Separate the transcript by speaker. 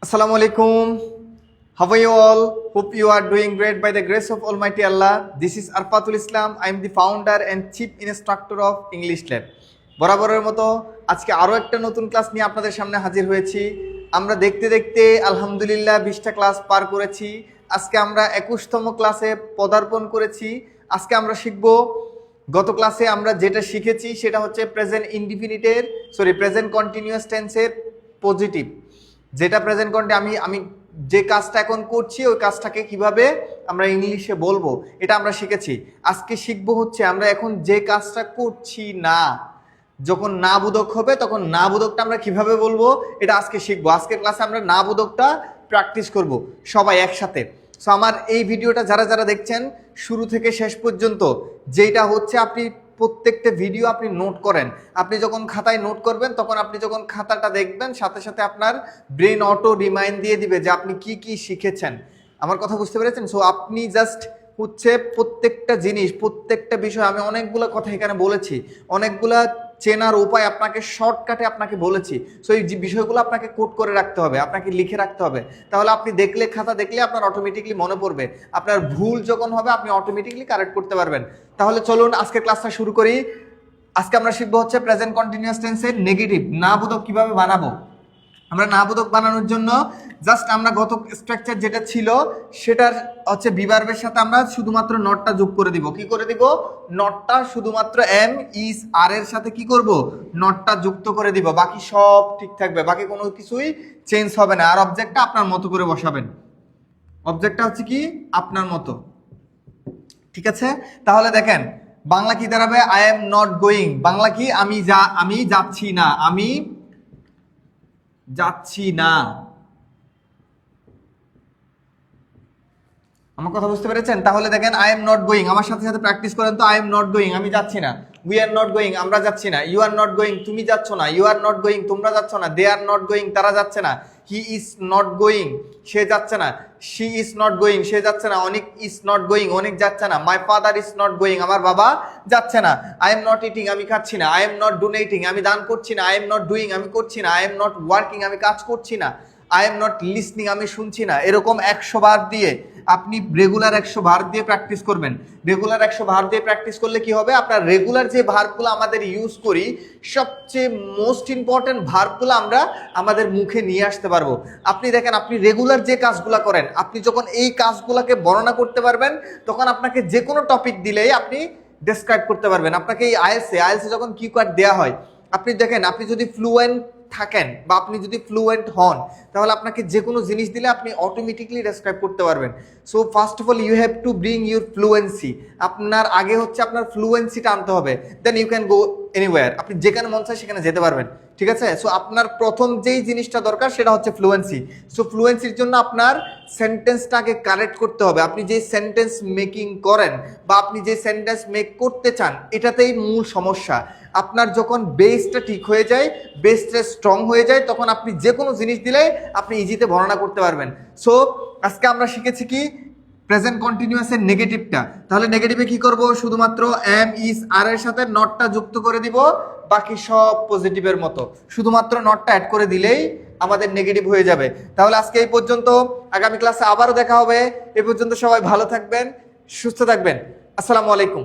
Speaker 1: Assalamu alaikum. How are you all? Hope you are doing great by the grace of Almighty Allah. This is Arfatul Islam. I am the founder and chief instructor of English Lab. বরাবরের মতো আজকে আরো একটা নতুন class নিয়ে আপনাদের সামনে হাজির হয়েছি। আমরা দেখতে দেখতে আলহামদুলিল্লাহ 20টা ক্লাস পার করেছি। আজকে আমরা 21তম ক্লাসে পদার্পণ করেছি। আজকে আমরা শিখব, গত ক্লাসে আমরা যেটা শিখেছি সেটা হচ্ছে প্রেজেন্ট কন্টিনিউয়াস টেন্সের পজিটিভ, যেটা প্রেজেন্ট কন্টিনিউ আমি যে কাজটা এখন করছি ওই কাজটাকে কিভাবে আমরা ইংলিশে বলবো এটা আমরা শিখেছি। আজকে শিখবো হচ্ছে আমরা এখন যে কাজটা করছি না, যখন না বোধক হবে তখন না বোধকটা আমরা কিভাবে বলবো এটা আজকে শিখবো। আজকের ক্লাসে আমরা না বোধকটা প্র্যাকটিস করব সবাই একসাথে। সো আমার এই ভিডিওটা যারা যারা দেখছেন শুরু থেকে শেষ পর্যন্ত, যেটা হচ্ছে আপনি প্রত্যেকটা ভিডিও আপনি নোট করেন। আপনি যখন খাতায় নোট করবেন তখন আপনি যখন খাতাটা দেখবেন সাথে সাথে আপনার ব্রেন অটো রিমাইন্ড দিয়ে দিবে যে আপনি কি কি শিখেছেন। আমার কথা বুঝতে পেরেছেন? সো আপনি জাস্ট হচ্ছে প্রত্যেকটা জিনিস, প্রত্যেকটা বিষয়, আমি অনেকগুলো কথা এখানে বলেছি, অনেকগুলা চেনার উপায় আপনাকে শর্টকাটে আপনাকে বলেছি। সো এই বিষয়গুলো আপনাকে কোড করে রাখতে হবে, আপনাকে লিখে রাখতে হবে। তাহলে আপনি দেখলে, খাতা দেখলে আপনার অটোমেটিকলি মনে পড়বে। আপনার ভুল যখন হবে আপনি অটোমেটিকলি কারেক্ট করতে পারবেন। তাহলে চলুন আজকের ক্লাসটা শুরু করি। আজকে আমরা শিখবো হচ্ছে প্রেজেন্ট কন্টিনিউয়াস টেন্সের নেগেটিভ না বোধক কিভাবে বানাবো। আমরা না বোধক বানানোর জন্য জাস্ট আমরা গত স্ট্রাকচার যেটা ছিল সেটার হচ্ছে বিভার্বের সাথে আমরা শুধুমাত্র নটটা যোগ করে দিব। কি করে দিব? নটটা শুধুমাত্র এম ইজ আর এর সাথে কি করব? নটটা যুক্ত করে দিব। বাকি সব ঠিক থাকবে, বাকি কোনো কিছুই চেঞ্জ হবে না। আর অবজেক্টটা আপনার মতো করে বসাবেন। অবজেক্টটা হচ্ছে কি আপনার মতো, ঠিক আছে? তাহলে দেখেন বাংলা কি দাঁড়াবে? I am not going. Bangla কি? আমি যাচ্ছি না, আমি যাচ্ছি না। আমার কথা বুঝতে পেরেছেন? তাহলে দেখেন আই এম নট গোয়িং, আমার সাথে সাথে প্র্যাকটিস করেন তো। আই এম নট গোয়িং, আমি যাচ্ছি না। উই আর নট গোয়িং, আমরা যাচ্ছি না। ইউ আর নট গোয়িং, তুমি যাচ্ছ না। ইউ আর নট গোয়িং, তোমরা যাচ্ছ না। দে আর নট গোয়িং, তারা যাচ্ছে না। হি ইজ নট গোয়িং, সে যাচ্ছে না। শি ইজ নট গোয়িং, সে যাচ্ছে না। অনিক ইজ নট গোয়িং, অনিক যাচ্ছে না। My father is not going, আমার বাবা যাচ্ছে না। আই এম নট ইটিং, আমি খাচ্ছি না। আই এম নট ডোনেটিং, আমি দান করছি না। আই এম নট ডুইং, আমি করছি না। আই এম নট ওয়ার্কিং, আমি কাজ করছি না। আই এম নট লিসনিং, আমি শুনছি না। এরকম 100 বার দিয়ে আপনি রেগুলার 100 বার দিয়ে প্র্যাকটিস করবেন। রেগুলার 100 বার দিয়ে প্র্যাকটিস করলে কি হবে? আপনার রেগুলার যে ভার্বগুলো আমাদের ইউজ করি, সবচেয়ে মোস্ট ইম্পর্টেন্ট ভার্বগুলো আমরা আমাদের মুখে নিয়ে আসতে পারবো। আপনি দেখেন, আপনি রেগুলার যে কাজগুলো করেন, আপনি যখন এই কাজগুলোকে বর্ণনা করতে পারবেন তখন আপনাকে যে কোনো টপিক দিলেই আপনি ডেসক্রাইব করতে পারবেন। আপনাকে এই আইএলসে যখন কিওয়ার্ড দেওয়া হয়, আপনি দেখেন, আপনি যদি ফ্লুয়েন্ট থাকেন বা আপনি যদি ফ্লুয়েন্ট হন তাহলে আপনাকে যে কোনো জিনিস দিলে আপনি অটোমেটিকলি ডেসক্রাইব করতে পারবেন। So first of all you have to bring your fluency. আপনার আগে হচ্ছে আপনার ফ্লুয়েন্সিটা আনতে হবে, then you can go anywhere. আপনি যেখানে মন চায় সেখানে যেতে পারবেন, ঠিক আছে? সো আপনার প্রথম যেই জিনিসটা দরকার সেটা হচ্ছে ফ্লুয়েন্সি। সো ফ্লুয়েন্সির জন্য আপনার সেন্টেন্সটাকে কারেক্ট করতে হবে। আপনি যে সেন্টেন্স মেকিং করেন বা আপনি যে সেন্টেন্স মেক করতে চান এটাতেই মূল সমস্যা। আপনার যখন বেসটা ঠিক হয়ে যায়, বেসটা স্ট্রং হয়ে যায়, তখন আপনি যে কোনো জিনিস দিলে আপনি ইজিতে বর্ণনা করতে পারবেন। সো আজকে আমরা শিখেছি কি? প্রেজেন্ট কন্টিনিউয়াসের নেগেটিভটা। তাহলে নেগেটিভে কি করব? শুধুমাত্র এম ইজ আর এর সাথে নটটা যুক্ত করে দিব, বাকি সব পজিটিভের মতো। শুধুমাত্র নটটা অ্যাড করে দিলেই আমাদের নেগেটিভ হয়ে যাবে। তাহলে আজকে এই পর্যন্ত, আগামী ক্লাসে আবারও দেখা হবে। এ পর্যন্ত সবাই ভালো থাকবেন, সুস্থ থাকবেন। আসসালামু আলাইকুম।